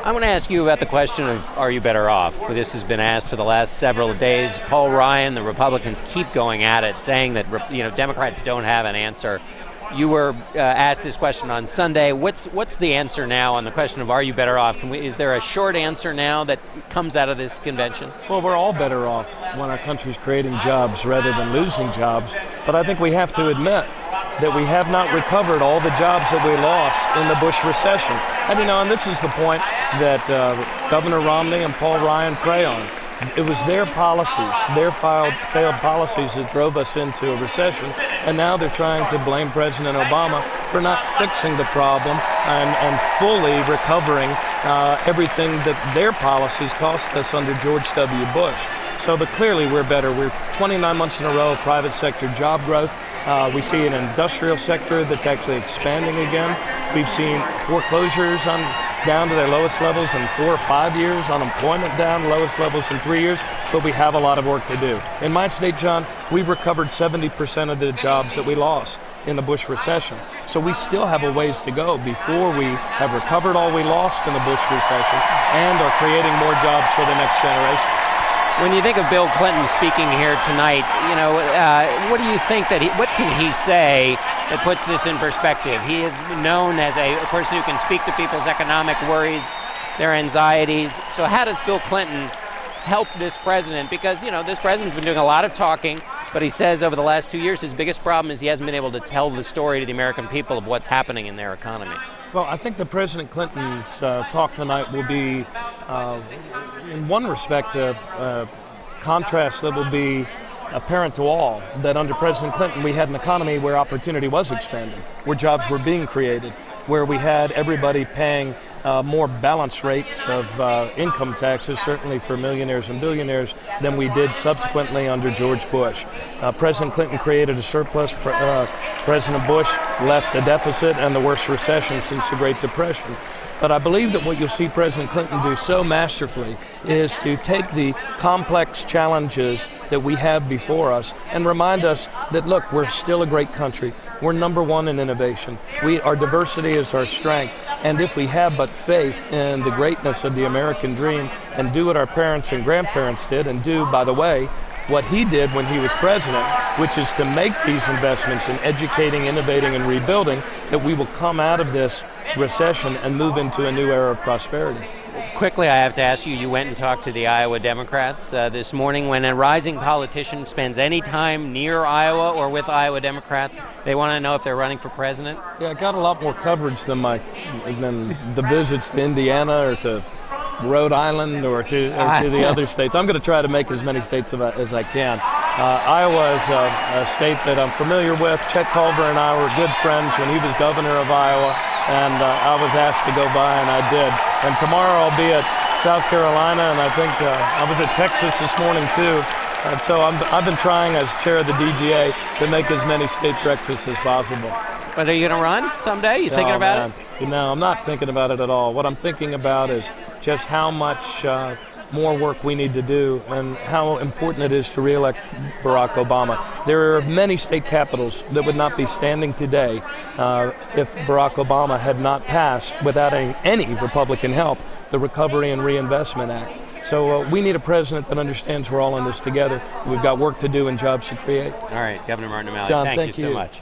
I want to ask you about the question of, are you better off? This has been asked for the last several days. Paul Ryan, the Republicans keep going at it, saying that Democrats don't have an answer. You were asked this question on Sunday. What's the answer now on the question of, are you better off? Is there a short answer now that comes out of this convention? Well, we're all better off when our country's creating jobs rather than losing jobs. But I think we have to admit that we have not recovered all the jobs that we lost in the Bush recession. And this is the point that Governor Romney and Paul Ryan prey on. It was their policies, their failed policies that drove us into a recession, and now they're trying to blame President Obama for not fixing the problem and fully recovering everything that their policies cost us under George W. Bush. But clearly we're better. We're 29 months in a row of private sector job growth. We see an industrial sector that's actually expanding again. We've seen foreclosures down to their lowest levels in 4 or 5 years, unemployment down lowest levels in 3 years, but we have a lot of work to do. In my state, John, we've recovered 70% of the jobs that we lost in the Bush recession. So we still have a ways to go before we have recovered all we lost in the Bush recession and are creating more jobs for the next generation. When you think of Bill Clinton speaking here tonight, what do you think what can he say that puts this in perspective? He is known as a person who can speak to people's economic worries, their anxieties. So how does Bill Clinton help this president? Because, this president's been doing a lot of talking, but he says over the last 2 years his biggest problem is he hasn't been able to tell the story to the American people of what's happening in their economy. Well, I think that President Clinton's talk tonight will be, in one respect, a contrast that will be apparent to all, that under President Clinton we had an economy where opportunity was expanding, where jobs were being created, where we had everybody paying more balanced rates of income taxes, certainly for millionaires and billionaires, than we did subsequently under George Bush. President Clinton created a surplus. President Bush left a deficit and the worst recession since the Great Depression. But I believe that what you'll see President Clinton do so masterfully is to take the complex challenges that we have before us and remind us that, look, we're still a great country. We're #1 in innovation. Our diversity is our strength. And if we have but faith in the greatness of the American dream and do what our parents and grandparents did, and do, by the way, what he did when he was president, which is to make these investments in educating, innovating, and rebuilding, that we will come out of this recession and move into a new era of prosperity. Quickly, I have to ask you, you went and talked to the Iowa Democrats this morning. When a rising politician spends any time near Iowa or with Iowa Democrats, they want to know if they're running for president? Yeah, I got a lot more coverage than the visits to Indiana or to Rhode Island or to the other states. I'm going to try to make as many states as I can. Iowa is a state that I'm familiar with. Chet Culver and I were good friends when he was governor of Iowa, and I was asked to go by, and I did. And tomorrow I'll be at South Carolina, and I think I was at Texas this morning too. And so I've been trying as chair of the DGA to make as many state breakfasts as possible. But are you going to run someday? You thinking about it? No, I'm not thinking about it at all. What I'm thinking about is just how much more work we need to do and how important it is to reelect Barack Obama. There are many state capitals that would not be standing today if Barack Obama had not passed, without any Republican help, the Recovery and Reinvestment Act. So we need a president that understands we're all in this together. We've got work to do and jobs to create. All right, Governor Martin O'Malley, John, thank you so much.